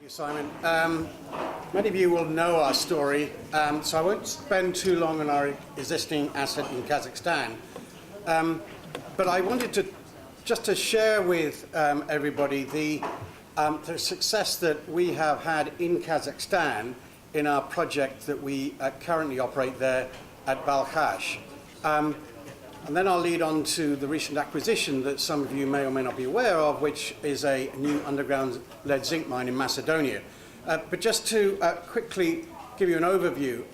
you, Simon. Many of you will know our story, so I won't spend too long on our existing asset in Kazakhstan. But I wanted to just to share with everybody the success that we have had in Kazakhstan in our project that we currently operate there at Balkhash. And then I'll lead on to the recent acquisition that some of you may or may not be aware of, which is a new underground lead zinc mine in Macedonia. But just to quickly give you an overview,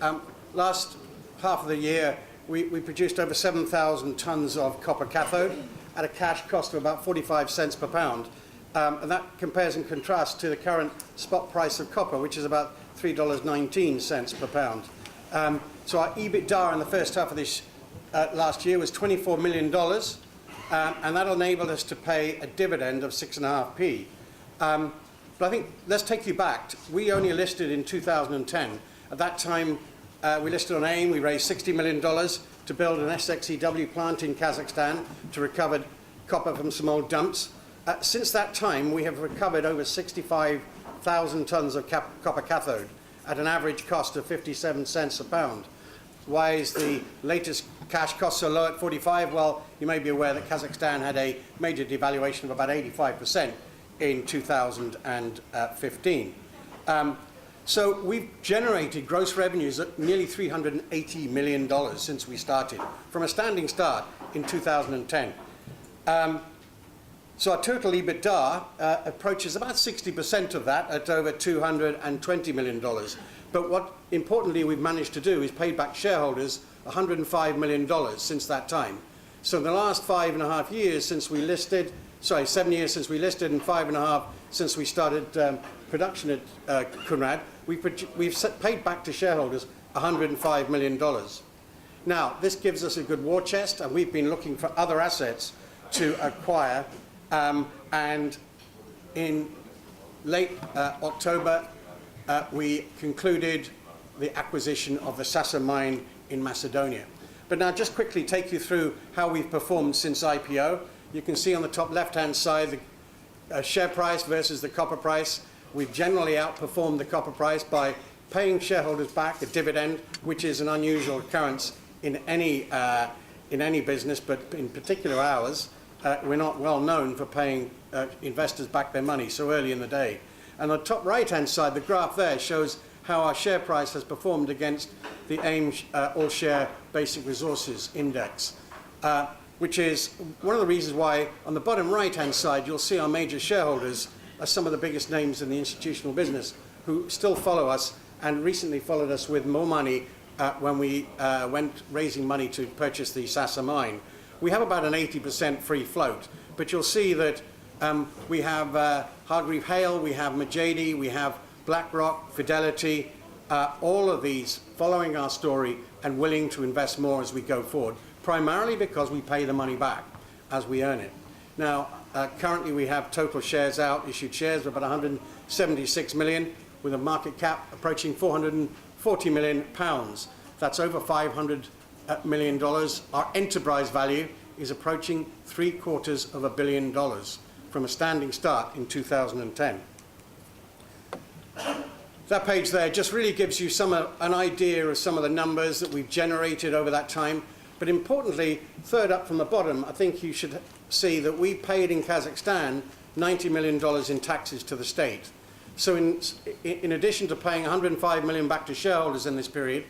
last half of the year we produced over 7,000 tons of copper cathode at a cash cost of about 45 cents per pound. And that compares and contrasts to the current spot price of copper, which is about $3.19 per pound. So our EBITDA in the first half of this last year was $24 million, and that enabled us to pay a dividend of 6.5p. But I think, let's take you back. We only listed in 2010. At that time, we listed on AIM. We raised $60 million to build an SX-EW plant in Kazakhstan to recover copper from some old dumps. Since that time, we have recovered over 65,000 tons of copper cathode at an average cost of 57 cents a pound. Why is the latest cash cost so low at 45? Well, you may be aware that Kazakhstan had a major devaluation of about 85% in 2015. So we've generated gross revenues at nearly $380 million since we started, from a standing start in 2010. So our total EBITDA approaches about 60% of that at over $220 million. But what, importantly, we've managed to do is pay back shareholders $105 million since that time. So in the last 5.5 years since we listed, 7 years since we listed and 5.5 since we started production at Kunrad, we've paid back to shareholders $105 million. Now, this gives us a good war chest, and we've been looking for other assets to acquire. And in late October, we concluded the acquisition of the Sasa mine in Macedonia. But now just quickly take you through how we've performed since IPO. You can see on the top left-hand side the share price versus the copper price. We've generally outperformed the copper price by paying shareholders back a dividend, which is an unusual occurrence in any business, but in particular ours. We're not well known for paying investors back their money so early in the day. And on the top right-hand side, the graph there shows how our share price has performed against the AIM All-Share Basic Resources Index, which is one of the reasons why on the bottom right-hand side you'll see our major shareholders are some of the biggest names in the institutional business who still follow us and recently followed us with more money when we went raising money to purchase the Sasa mine. We have about an 80% free float, but you'll see that we have Hargreave Hale, we have Majidi, we have BlackRock, Fidelity, all of these following our story and willing to invest more as we go forward, primarily because we pay the money back as we earn it. Now, currently we have total shares out, issued shares of about 176 million, with a market cap approaching 440 million pounds. That's over $500 million. Our enterprise value is approaching $750 million from a standing start in 2010. That page there just really gives you an idea of some of the numbers that we've generated over that time. But importantly, third up from the bottom, I think you should see that we paid in Kazakhstan $90 million in taxes to the state. So in addition to paying $105 million back to shareholders in this period,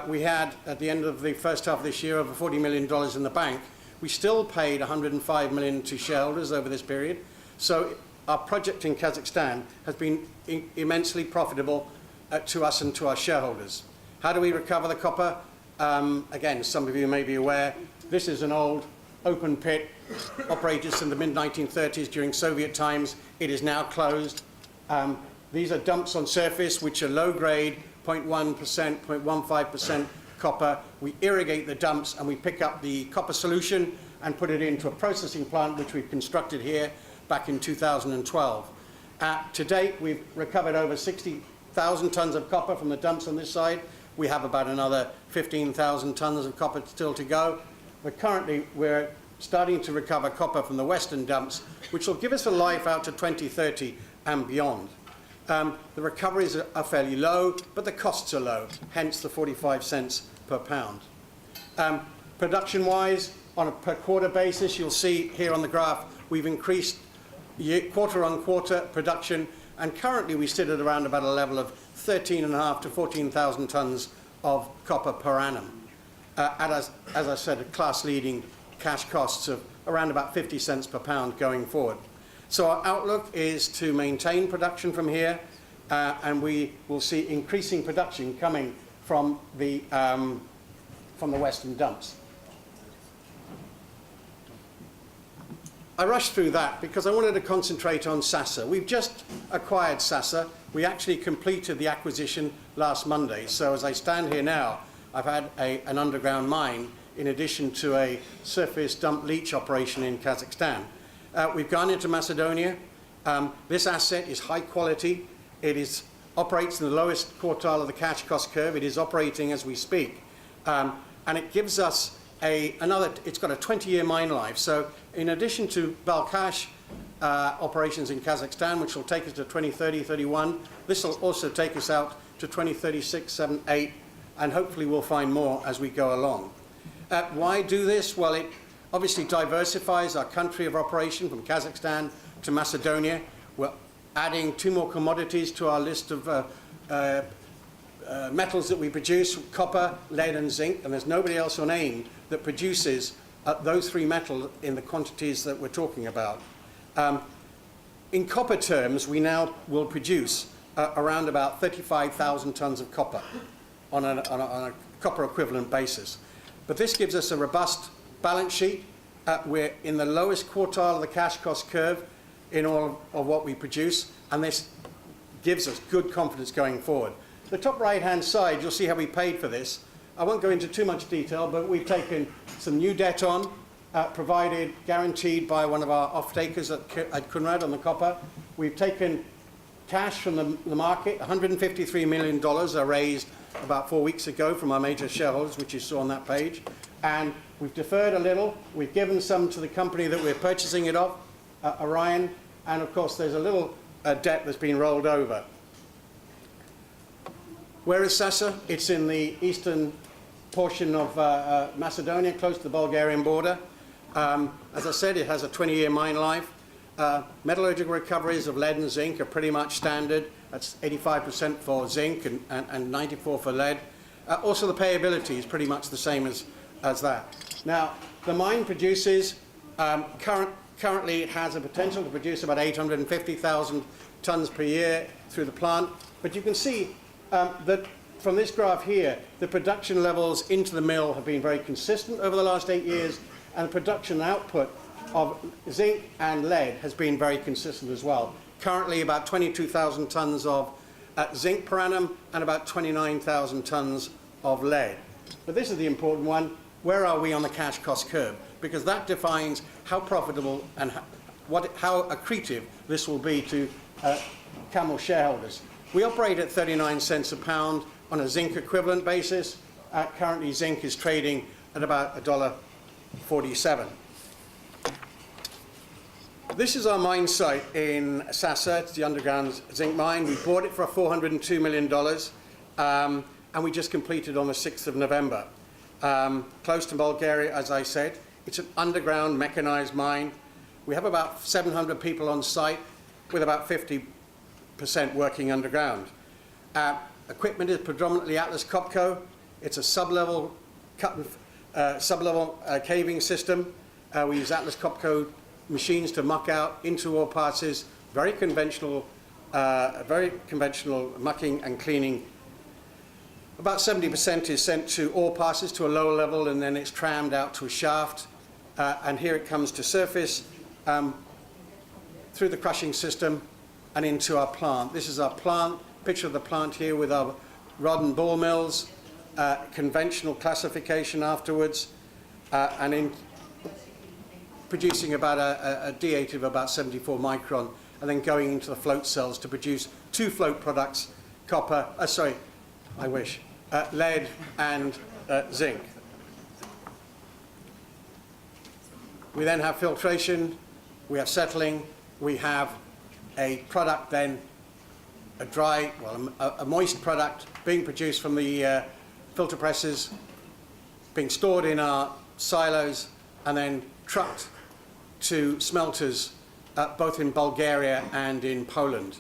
we had, at the end of the first half of this year, over $40 million in the bank. We still paid $105 million to shareholders over this period. So our project in Kazakhstan has been immensely profitable to us and to our shareholders. How do we recover the copper? Again, some of you may be aware, this is an old open pit operated since the mid-1930s during Soviet times. It is now closed. These are dumps on surface which are low grade, 0.1%, 0.15% copper. We irrigate the dumps and we pick up the copper solution and put it into a processing plant which we've constructed here back in 2012. To date, we've recovered over 60,000 tons of copper from the dumps on this side. We have about another 15,000 tons of copper still to go. But currently, we're starting to recover copper from the western dumps, which will give us a life out to 2030 and beyond. The recoveries are fairly low, but the costs are low, hence the 45 cents per pound. Production-wise, on a per quarter basis, you'll see here on the graph, we've increased quarter-on-quarter production, and currently we sit at around about a level of 13,500 to 14,000 tons of copper per annum. As I said, a class-leading cash costs of around about 50 cents per pound going forward. So our outlook is to maintain production from here, and we will see increasing production coming from the western dumps. I rushed through that because I wanted to concentrate on Sasa. We've just acquired Sasa. We actually completed the acquisition last Monday. So as I stand here now, I've had an underground mine in addition to a surface dump leach operation in Kazakhstan. We've gone into Macedonia. This asset is high quality. It operates in the lowest quartile of the cash cost curve. It is operating as we speak. And it gives us it's got a 20-year mine life. So in addition to Balkhash operations in Kazakhstan, which will take us to 2030, 31, this will also take us out to 2036, 7, 8, and hopefully we'll find more as we go along. Why do this? Well, it obviously diversifies our country of operation from Kazakhstan to Macedonia. We're adding 2 more commodities to our list of metals that we produce: copper, lead and zinc, and there's nobody else on AIM that produces those 3 metals in the quantities that we're talking about. In copper terms, we now will produce around about 35,000 tons of copper on a copper equivalent basis. But this gives us a robust balance sheet. We're in the lowest quartile of the cash cost curve in all of what we produce, and this gives us good confidence going forward. The top right-hand side, you'll see how we paid for this. I won't go into too much detail, but we've taken some new debt on, guaranteed by one of our off-takers at Kunrad on the copper. We've taken cash from the market. $153 million are raised about 4 weeks ago from our major shareholders, which you saw on that page. And we've deferred a little. We've given some to the company that we're purchasing it off, Orion. And of course, there's a little debt that's been rolled over. Where is Sasa? It's in the eastern portion of Macedonia, close to the Bulgarian border. As I said, it has a 20-year mine life. Metallurgical recoveries of lead and zinc are pretty much standard. That's 85% for zinc and 94% for lead. Also, the payability is pretty much the same as that. Now, the mine produces, currently it has a potential to produce about 850,000 tons per year through the plant. But you can see that from this graph here, the production levels into the mill have been very consistent over the last 8 years, and the production output of zinc and lead has been very consistent as well. Currently about 22,000 tons of zinc per annum and about 29,000 tons of lead. But this is the important one. Where are we on the cash cost curve? Because that defines how profitable and how accretive this will be to CAML shareholders. We operate at 39 cents a pound on a zinc equivalent basis. Currently, zinc is trading at about $1.47. This is our mine site in Sasa. It's the underground zinc mine. We bought it for $402 million, and we just completed on the 6th of November. Close to Bulgaria, as I said. It's an underground mechanized mine. We have about 700 people on site with about 50% working underground. Equipment is predominantly Atlas Copco. It's a sub-level caving system. We use Atlas Copco machines to muck out into ore passes. Very conventional mucking and cleaning. About 70% is sent to ore passes to a lower level, and then it's trammed out to a shaft. And here it comes to surface through the crushing system and into our plant. This is our plant. Picture of the plant here with our rod and ball mills, conventional classification afterwards, and in producing about a D8 of about 74 micron, and then going into the float cells to produce 2 float products, lead and zinc. We then have filtration, we have settling, we have a product then a dry, well, a moist product being produced from the filter presses, being stored in our silos, and then trucked to smelters both in Bulgaria and in Poland.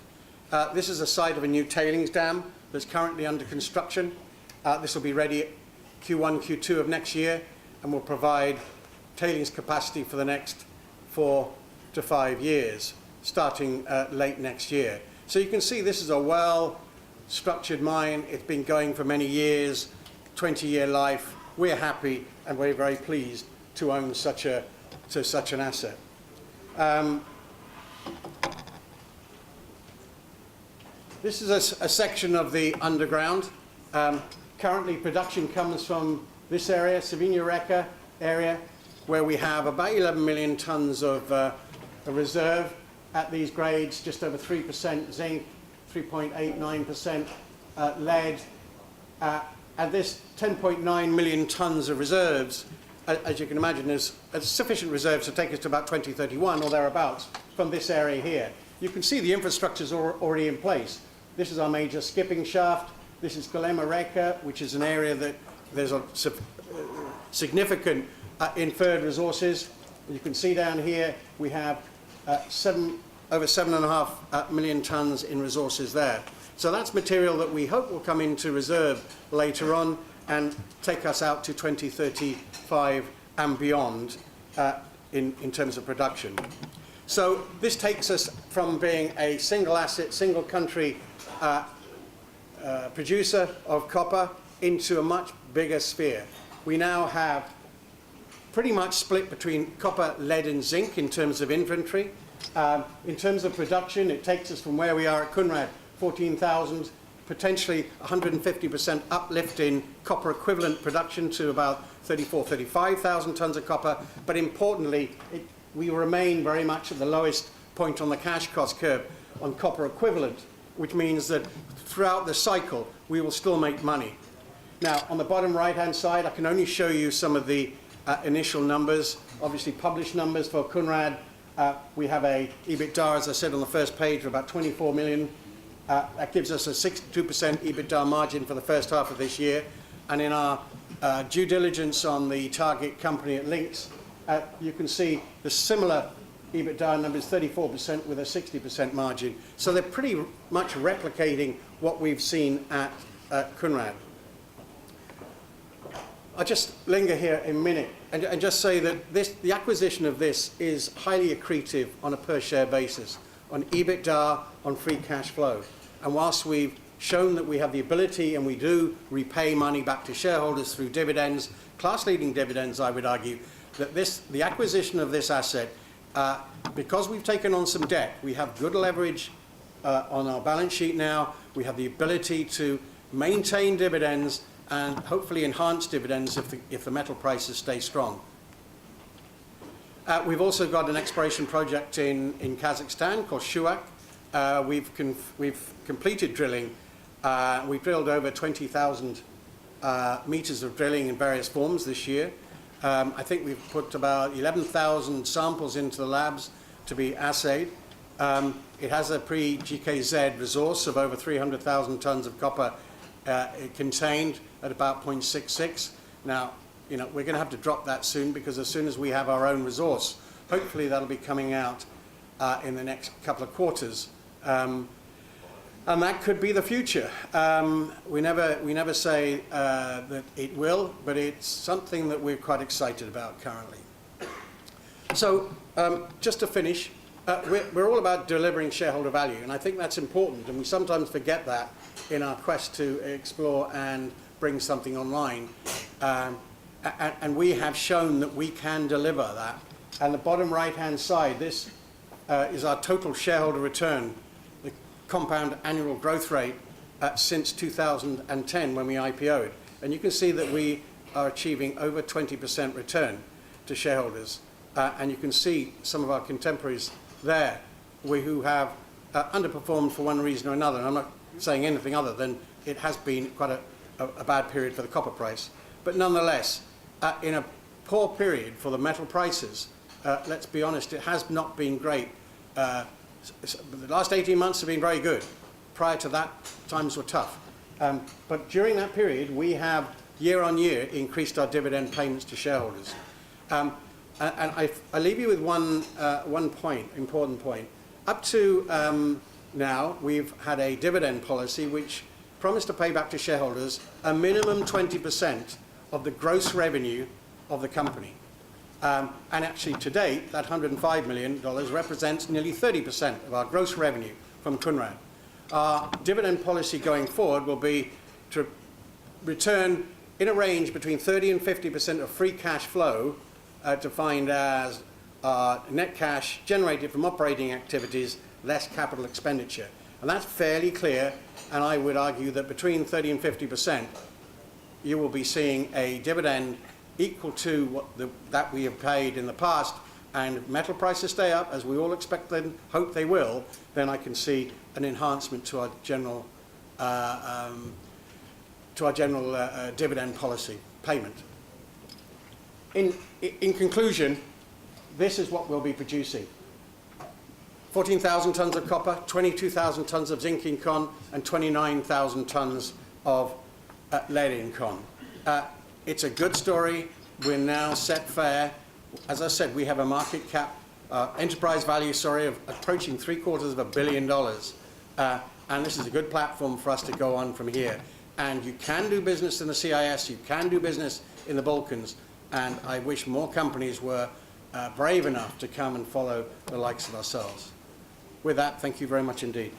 This is a site of a new tailings dam that's currently under construction. This will be ready Q1, Q2 of next year, and will provide tailings capacity for the next 4 to 5 years, starting late next year. So you can see this is a well-structured mine. It's been going for many years, 20-year life. We're happy and we're very pleased to own such an asset. This is a section of the underground. Currently, production comes from this area, Savinja Reka area, where we have about 11 million tons of a reserve at these grades, just over 3% zinc, 3.89% lead. And this 10.9 million tons of reserves, as you can imagine, is sufficient reserves to take us to about 2031 or thereabouts from this area here. You can see the infrastructure is already in place. This is our major skipping shaft. This is Golema Reka, which is an area that there's a significant inferred resources. You can see down here we have over 7.5 million tons in resources there. So that's material that we hope will come into reserve later on and take us out to 2035 and beyond in terms of production. So this takes us from being a single asset, single country producer of copper into a much bigger sphere. We now have pretty much split between copper, lead and zinc in terms of inventory. In terms of production, it takes us from where we are at Kounrad, 14,000, potentially 150% uplift in copper equivalent production to about 35,000 tons of copper. But importantly, we remain very much at the lowest point on the cash cost curve on copper equivalent, which means that throughout the cycle, we will still make money. Now, on the bottom right-hand side, I can only show you some of the initial numbers, obviously published numbers for Kounrad. We have a EBITDA, as I said on the first page, of about 24 million. That gives us a 62% EBITDA margin for the first half of this year. And in our due diligence on the target company at Lynx, you can see the similar EBITDA numbers, 34% with a 60% margin. So they're pretty much replicating what we've seen at Kounrad. I'll just linger here a minute and just say that the acquisition of this is highly accretive on a per share basis, on EBITDA, on free cash flow. And whilst we've shown that we have the ability and we do repay money back to shareholders through dividends, class-leading dividends, I would argue, that the acquisition of this asset, because we've taken on some debt, we have good leverage on our balance sheet now. We have the ability to maintain dividends and hopefully enhance dividends if the metal prices stay strong. We've also got an exploration project in Kazakhstan called Shuak. We've completed drilling. We've drilled over 20,000 meters of drilling in various forms this year. I think we've put about 11,000 samples into the labs to be assayed. It has a pre-GKZ resource of over 300,000 tons of copper contained at about 0.66. Now, we're going to have to drop that soon, because as soon as we have our own resource, hopefully that'll be coming out in the next couple of quarters. And that could be the future. We never say that it will, but it's something that we're quite excited about currently. So just to finish, we're all about delivering shareholder value, and I think that's important, and we sometimes forget that in our quest to explore and bring something online. And we have shown that we can deliver that. And the bottom right-hand side, this is our total shareholder return, the compound annual growth rate since 2010 when we IPO'd. And you can see that we are achieving over 20% return to shareholders. And you can see some of our contemporaries there who have underperformed for one reason or another. And I'm not saying anything other than it has been quite a bad period for the copper price. But nonetheless, in a poor period for the metal prices, let's be honest, it has not been great. The last 18 months have been very good. prior to that, times were tough. But during that period, we have year on year increased our dividend payments to shareholders. And I leave you with one point, important point. Up to now, we've had a dividend policy which promised to pay back to shareholders a minimum 20% of the gross revenue of the company. And actually, to date, that $105 million represents nearly 30% of our gross revenue from Kounrad. Our dividend policy going forward will be to return in a range between 30 and 50% of free cash flow, defined as net cash generated from operating activities less capital expenditure. And that's fairly clear, and I would argue that between 30 and 50%, you will be seeing a dividend equal to what that we have paid in the past, and if metal prices stay up, as we all expect and hope they will, then I can see an enhancement to our general dividend policy payment. In conclusion, this is what we'll be producing. 14,000 tonnes of copper, 22,000 tonnes of zinc in con, and 29,000 tonnes of lead in con. It's a good story. We're now set fair. As I said, we have a market cap, enterprise value, of approaching $750 million. And this is a good platform for us to go on from here. And you can do business in the CIS, you can do business in the Balkans, and I wish more companies were brave enough to come and follow the likes of ourselves. With that, thank you very much indeed.